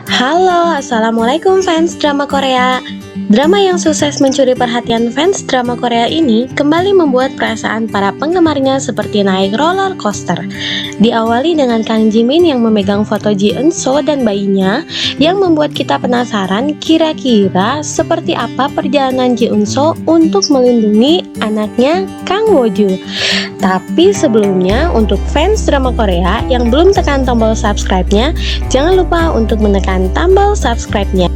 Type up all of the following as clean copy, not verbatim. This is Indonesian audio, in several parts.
Halo, Assalamualaikum fans drama Korea. Drama yang sukses mencuri perhatian fans drama Korea ini kembali membuat perasaan para penggemarnya seperti naik roller coaster. Diawali dengan Kang Jimin yang memegang foto Ji Eun-soo dan bayinya, yang membuat kita penasaran kira-kira seperti apa perjalanan Ji Eun-soo untuk melindungi anaknya Kang Woo-ju. Tapi sebelumnya, untuk fans drama Korea yang belum tekan tombol subscribe-nya, jangan lupa untuk menekan tombol subscribe-nya.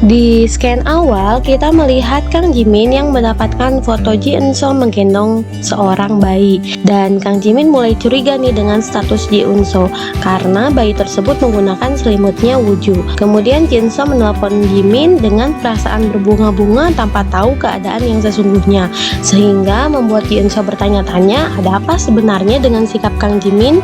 Di scan awal, kita melihat Kang Jimin yang mendapatkan foto Ji Eun-soo menggendong seorang bayi. Dan Kang Jimin mulai curiga nih dengan status Ji Eun-soo karena bayi tersebut menggunakan selimutnya Woo-ju. Kemudian Ji Eun-soo menelpon Jimin dengan perasaan berbunga-bunga tanpa tahu keadaan yang sesungguhnya, sehingga membuat Ji Eun-soo bertanya-tanya ada apa sebenarnya dengan sikap Kang Jimin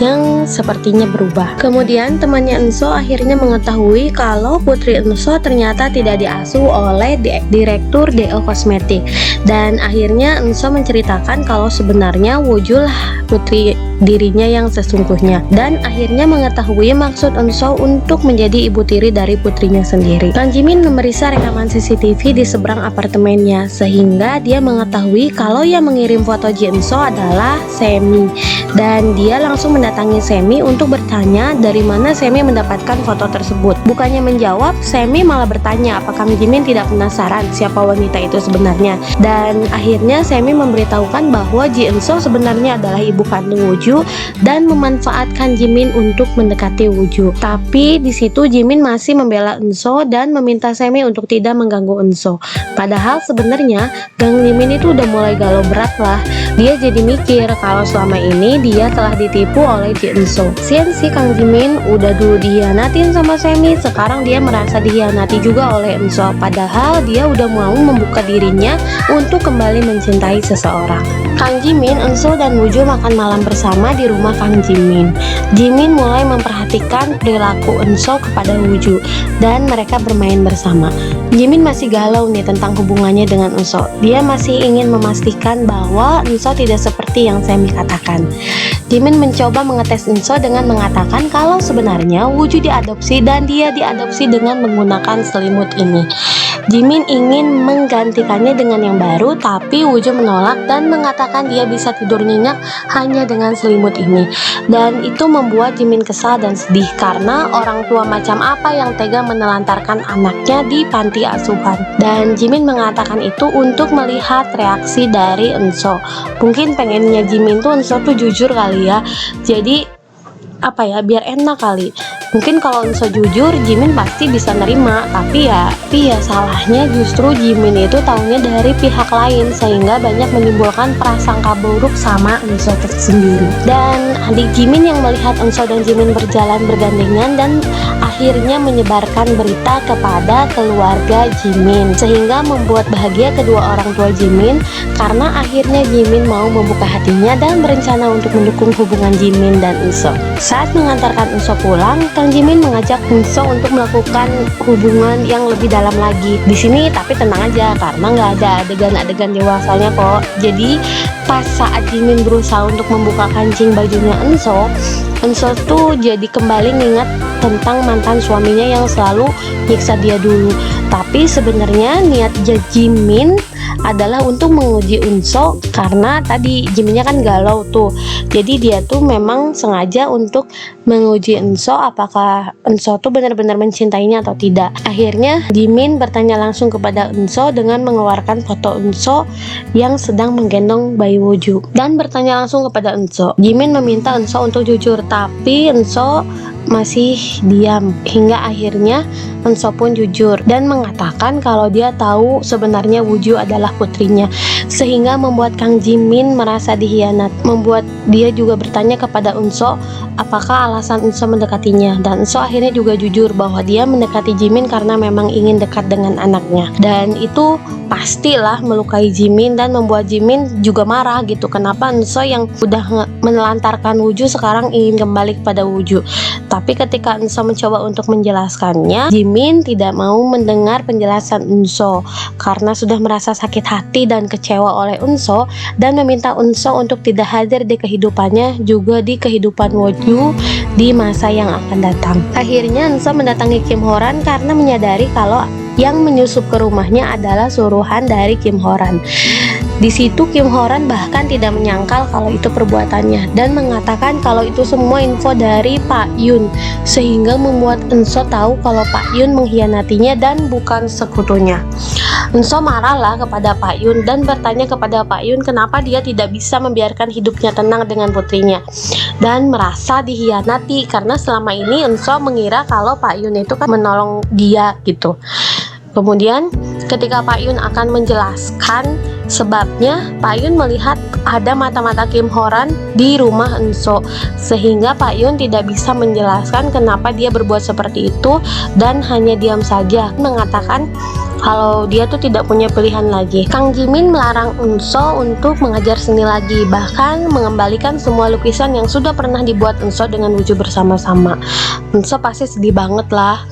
yang sepertinya berubah. Kemudian temannya Eun-soo akhirnya mengetahui kalau putri Eun-soo ternyata tidak diasuh oleh direktur DO Kosmetik, dan akhirnya Eun-soo menceritakan kalau sebenarnya Woo-ju lah putri dirinya yang sesungguhnya, dan akhirnya mengetahui maksud Eun-soo untuk menjadi ibu tiri dari putrinya sendiri. Kang Jimin memeriksa rekaman CCTV di seberang apartemennya, sehingga dia mengetahui kalau yang mengirim foto Ji Eun-soo adalah Semi, dan dia langsung mendatangi Semi untuk bertanya dari mana Semi mendapatkan foto tersebut. Bukannya menjawab, Semi malah bertanya apakah Kang Jimin tidak penasaran siapa wanita itu sebenarnya. Dan akhirnya Semi memberitahukan bahwa Ji Eun-soo sebenarnya adalah ibu kandung Woo-ju dan memanfaatkan Jimin untuk mendekati Woo-ju. Tapi di situ Jimin masih membela Eun-soo dan meminta Semi untuk tidak mengganggu Eun-soo. Padahal sebenarnya Kang Jimin itu udah mulai galau berat lah. Dia jadi mikir kalau selama ini dia telah ditipu oleh Ji Eun-soo. Sian sih Kang Jimin udah dulu dihianatin sama Semi, sekarang dia merasa dihianati juga oleh Eun-soo. Padahal dia udah mau membuka dirinya untuk kembali mencintai seseorang. Kang Jimin, Eun-soo dan Woo-ju makan malam bersama di rumah Kang Jimin. Jimin mulai memperhatikan perilaku Eun-soo kepada Woo-ju dan mereka bermain bersama. Jimin masih galau nih tentang hubungannya dengan Eun-soo. Dia masih ingin memastikan bahwa Eun-soo tidak seperti yang Semi katakan. Jimin mencoba mengetes Eun-soo dengan mengatakan kalau sebenarnya Woo-ju diadopsi dan dia diadopsi dengan menggunakan selimut ini. Jimin ingin menggantikannya dengan yang baru, tapi Woo-ju menolak dan mengatakan dia bisa tidur nyenyak hanya dengan selimut ini. Dan itu membuat Jimin kesal dan sedih karena orang tua macam apa yang tega menelantarkan anaknya di panti asuhan. Dan Jimin mengatakan itu untuk melihat reaksi dari Eun-soo. Mungkin pengennya Jimin tuh Eun-soo tuh jujur kali ya. Jadi apa ya, biar enak kali. Mungkin kalau Eun-soo jujur, Jimin pasti bisa nerima. Tapi ya salahnya justru Jimin itu tahunya dari pihak lain, sehingga banyak menimbulkan prasangka buruk sama Eun-soo tersendiri. Dan adik Jimin yang melihat Eun-soo dan Jimin berjalan bergandengan dan akhirnya menyebarkan berita kepada keluarga Jimin, sehingga membuat bahagia kedua orang tua Jimin karena akhirnya Jimin mau membuka hatinya dan berencana untuk mendukung hubungan Jimin dan Eun-soo. Saat mengantarkan Eun-soo pulang, Kang Jimin mengajak Eun-soo untuk melakukan hubungan yang lebih dalam lagi di sini, tapi tenang aja karena nggak ada adegan-adegan dewasanya kok. Jadi pas saat Jimin berusaha untuk membuka kancing bajunya Eun-soo tuh jadi kembali ngingat tentang mantan suaminya yang selalu nyiksa dia dulu. Tapi sebenarnya niat Jimin adalah untuk menguji Eun-soo karena tadi Jiminnya kan galau tuh. Jadi dia tuh memang sengaja untuk menguji Eun-soo apakah Eun-soo tuh benar-benar mencintainya atau tidak. Akhirnya Jimin bertanya langsung kepada Eun-soo dengan mengeluarkan foto Eun-soo yang sedang menggendong bayi Woo-ju dan bertanya langsung kepada Eun-soo. Jimin meminta Eun-soo untuk jujur, tapi Eun-soo masih diam hingga akhirnya Eun-soo pun jujur dan mengatakan kalau dia tahu sebenarnya Woo-ju adalah putrinya, sehingga membuat Kang Jimin merasa dihianat. Membuat dia juga bertanya kepada Eun-soo apakah alasan Eun-soo mendekatinya, dan Eun-soo akhirnya juga jujur bahwa dia mendekati Jimin karena memang ingin dekat dengan anaknya. Dan itu pastilah melukai Jimin dan membuat Jimin juga marah gitu. Kenapa Eun-soo yang udah menelantarkan Woo-ju sekarang ingin kembali kepada Woo-ju. Tapi ketika Enso mencoba untuk menjelaskannya, Jimin tidak mau mendengar penjelasan Enso karena sudah merasa sakit hati dan kecewa oleh Enso, dan meminta Enso untuk tidak hadir di kehidupannya, juga di kehidupan Wonju di masa yang akan datang. Akhirnya Enso mendatangi Kim Horan karena menyadari kalau yang menyusup ke rumahnya adalah suruhan dari Kim Horan. Di situ Kim Horan bahkan tidak menyangkal kalau itu perbuatannya dan mengatakan kalau itu semua info dari Pak Yun, sehingga membuat Enso tahu kalau Pak Yun mengkhianatinya dan bukan sekutunya. Enso marahlah kepada Pak Yun dan bertanya kepada Pak Yun kenapa dia tidak bisa membiarkan hidupnya tenang dengan putrinya, dan merasa dikhianati karena selama ini Enso mengira kalau Pak Yun itu kan menolong dia gitu. Kemudian ketika Pak Yun akan menjelaskan sebabnya, Pak Yun melihat ada mata-mata Kim Horan di rumah Enso, sehingga Pak Yun tidak bisa menjelaskan kenapa dia berbuat seperti itu dan hanya diam saja, mengatakan kalau dia tuh tidak punya pilihan lagi. Kang Jimin melarang Enso untuk mengajar seni lagi, bahkan mengembalikan semua lukisan yang sudah pernah dibuat Enso dengan Wonju bersama-sama. Enso pasti sedih banget lah.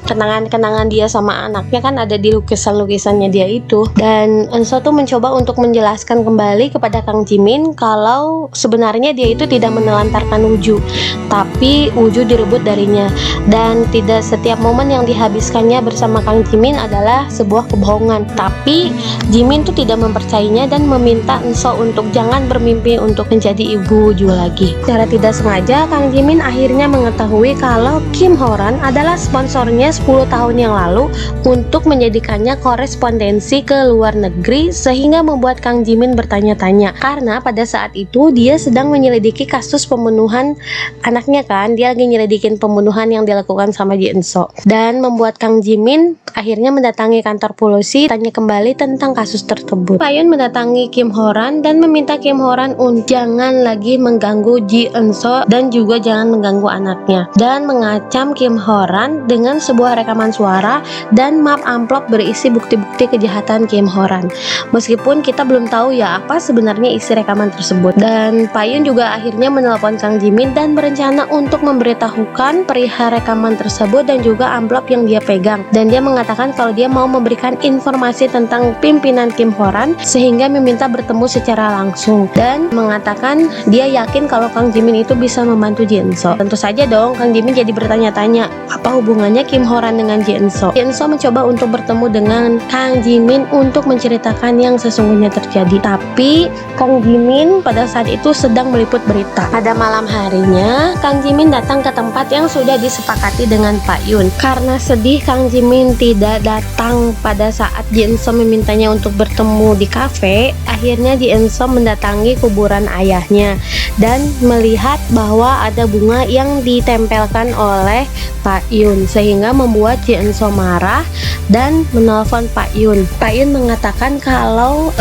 Kenangan-kenangan dia sama anaknya kan ada di lukisan-lukisannya dia itu. Dan Enso tuh mencoba untuk menjelaskan kembali kepada Kang Jimin kalau sebenarnya dia itu tidak menelantarkan Wonju, tapi Wonju direbut darinya, dan tidak setiap momen yang dihabiskannya bersama Kang Jimin adalah sebuah kebohongan. Tapi Jimin tuh tidak mempercayainya dan meminta Enso untuk jangan bermimpi untuk menjadi ibu Wonju lagi. Secara tidak sengaja Kang Jimin akhirnya mengetahui kalau Kim Horan adalah sponsornya 10 tahun yang lalu untuk menjadikannya korespondensi ke luar negeri, sehingga membuat Kang Jimin bertanya-tanya karena pada saat itu dia sedang menyelidiki kasus pembunuhan anaknya kan. Dia lagi nyelidikin pembunuhan yang dilakukan sama Ji Enso, dan membuat Kang Jimin akhirnya mendatangi kantor polisi tanya kembali tentang kasus tersebut. Pak Yun mendatangi Kim Horan dan meminta Kim Horan untuk jangan lagi mengganggu Ji Enso dan juga jangan mengganggu anaknya, dan mengacam Kim Horan dengan sebuah rekaman suara dan map amplop berisi bukti-bukti kejahatan Kim Horan. Meskipun kita belum tahu ya apa sebenarnya isi rekaman tersebut. Dan Pak Yun juga akhirnya menelpon Kang Jimin dan berencana untuk memberitahukan perihal rekaman tersebut dan juga amplop yang dia pegang. Dan dia mengatakan kalau dia mau memberikan informasi tentang pimpinan Kim Horan, sehingga meminta bertemu secara langsung, dan mengatakan dia yakin kalau Kang Jimin itu bisa membantu Ji Enso. Tentu saja dong Kang Jimin jadi bertanya-tanya apa hubungannya Kim Horan dengan Ji Enso. Ji Enso mencoba untuk bertemu dengan Kang Jimin untuk menceritakan yang sesungguhnya terjadi, tapi Kang Jimin pada saat itu sedang meliput berita. Pada malam harinya Kang Jimin datang ke tempat yang sudah disepakati dengan Pak Yun. Karena sedih Kang Jimin tidak datang pada saat Ji Enso memintanya untuk bertemu di kafe, akhirnya Ji Enso mendatangi kuburan ayahnya dan melihat bahwa ada bunga yang ditempelkan oleh Pak Yun, sehingga membuat Ji Enso marah dan menelpon Pak Yun. Pak Yun mengatakan kalau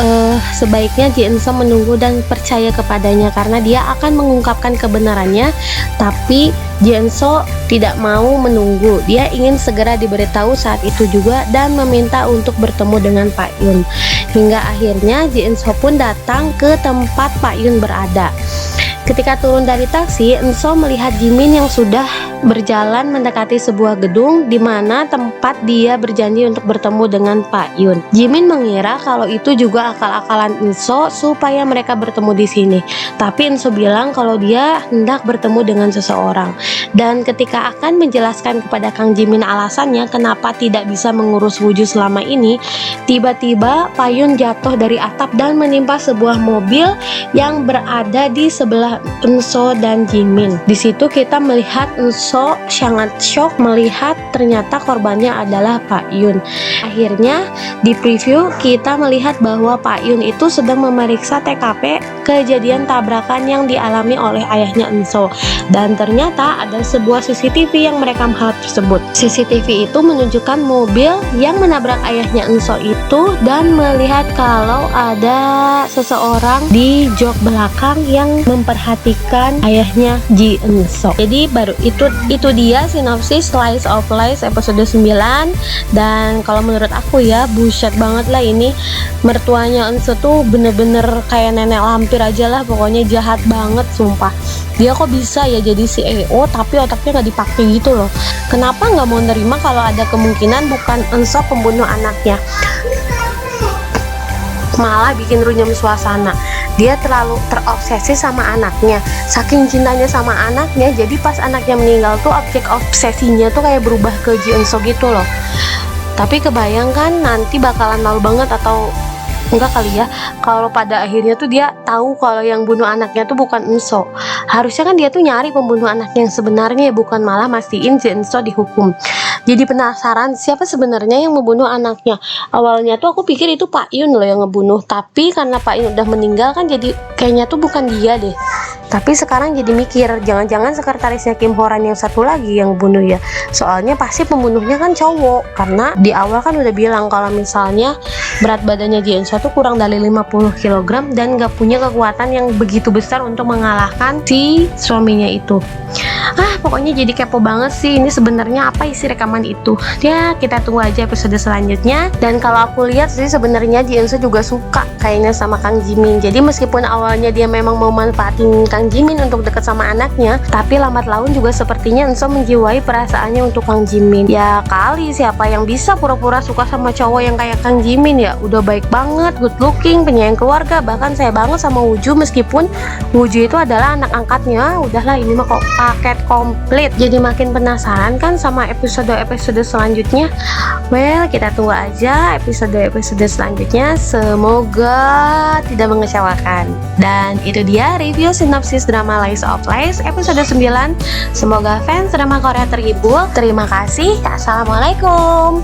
sebaiknya Ji Enso menunggu dan percaya kepadanya karena dia akan mengungkapkan kebenarannya, tapi Ji Enso tidak mau menunggu. Dia ingin segera diberitahu saat itu juga dan meminta untuk bertemu dengan Pak Yun. Hingga akhirnya Ji Enso pun datang ke tempat Pak Yun berada. Ketika turun dari taksi, Enso melihat Jimin yang sudah berjalan mendekati sebuah gedung di mana tempat dia berjanji untuk bertemu dengan Pak Yun. Jimin mengira kalau itu juga akal-akalan Enso supaya mereka bertemu di sini. Tapi Enso bilang kalau dia hendak bertemu dengan seseorang. Dan ketika akan menjelaskan kepada Kang Jimin alasannya kenapa tidak bisa mengurus Wonju selama ini, tiba-tiba Pak Yun jatuh dari atap dan menimpa sebuah mobil yang berada di sebelah Enso dan Jimin. Di situ kita melihat Enso sangat shock melihat ternyata korbannya adalah Pak Yun. Akhirnya di preview kita melihat bahwa Pak Yun itu sedang memeriksa TKP kejadian tabrakan yang dialami oleh ayahnya Enso, dan ternyata ada sebuah CCTV yang merekam hal tersebut. CCTV itu menunjukkan mobil yang menabrak ayahnya Enso itu dan melihat kalau ada seseorang di jok belakang yang memperhatikan memperhatikan ayahnya Ji Eun-so. Jadi baru itu dia sinopsis Slice of Life episode 9. Dan kalau menurut aku ya, buset banget lah ini. Mertuanya Eun-so tuh bener-bener kayak nenek lampir aja lah, pokoknya jahat banget sumpah. Dia kok bisa ya jadi CEO tapi otaknya nggak dipakai gitu loh. Kenapa nggak mau nerima kalau ada kemungkinan bukan Eun-so pembunuh anaknya? Malah bikin runyam suasana. Dia terlalu terobsesi sama anaknya, saking cintanya sama anaknya, jadi pas anaknya meninggal tuh objek obsesinya tuh kayak berubah ke Ji Eun-so gitu loh. Tapi kebayangkan nanti bakalan malu banget, atau enggak kali ya, kalau pada akhirnya tuh dia tahu kalau yang bunuh anaknya tuh bukan Eun-so. Harusnya kan dia tuh nyari pembunuh anaknya yang sebenarnya, bukan malah mastiin Ji Eun-so dihukum. Jadi penasaran siapa sebenarnya yang membunuh anaknya. Awalnya tuh aku pikir itu Pak Yun loh yang ngebunuh, tapi karena Pak Yun udah meninggal kan jadi kayaknya tuh bukan dia deh. Tapi sekarang jadi mikir, jangan-jangan sekretarisnya Kim Ho-ran yang satu lagi yang bunuh ya. Soalnya pasti pembunuhnya kan cowok, karena di awal kan udah bilang kalau misalnya berat badannya Ji Eun-so tuh kurang dari 50 kg dan gak punya kekuatan yang begitu besar untuk mengalahkan si suaminya itu. Pokoknya jadi kepo banget sih, ini sebenarnya apa isi rekaman itu. Ya kita tunggu aja episode selanjutnya. Dan kalau aku lihat sih sebenarnya Ji Eun-so juga suka kayaknya sama Kang Jimin. Jadi meskipun awalnya dia memang mau manfaatin Kang Jimin untuk dekat sama anaknya, tapi lambat laun juga sepertinya Eun-so menjiwai perasaannya untuk Kang Jimin. Ya kali siapa yang bisa pura-pura suka sama cowok yang kayak Kang Jimin ya. Udah baik banget, good looking, penyayang keluarga, bahkan saya banget sama Wooju meskipun Wooju itu adalah anak angkatnya. Udahlah ini mah kok paket komplit. Jadi makin penasaran kan sama episode-episode selanjutnya. Well, kita tunggu aja episode-episode selanjutnya. Semoga tidak mengecewakan. Dan itu dia review sinopsis drama Slice of Life episode 9. Semoga fans drama Korea terhibur. Terima kasih. Assalamualaikum.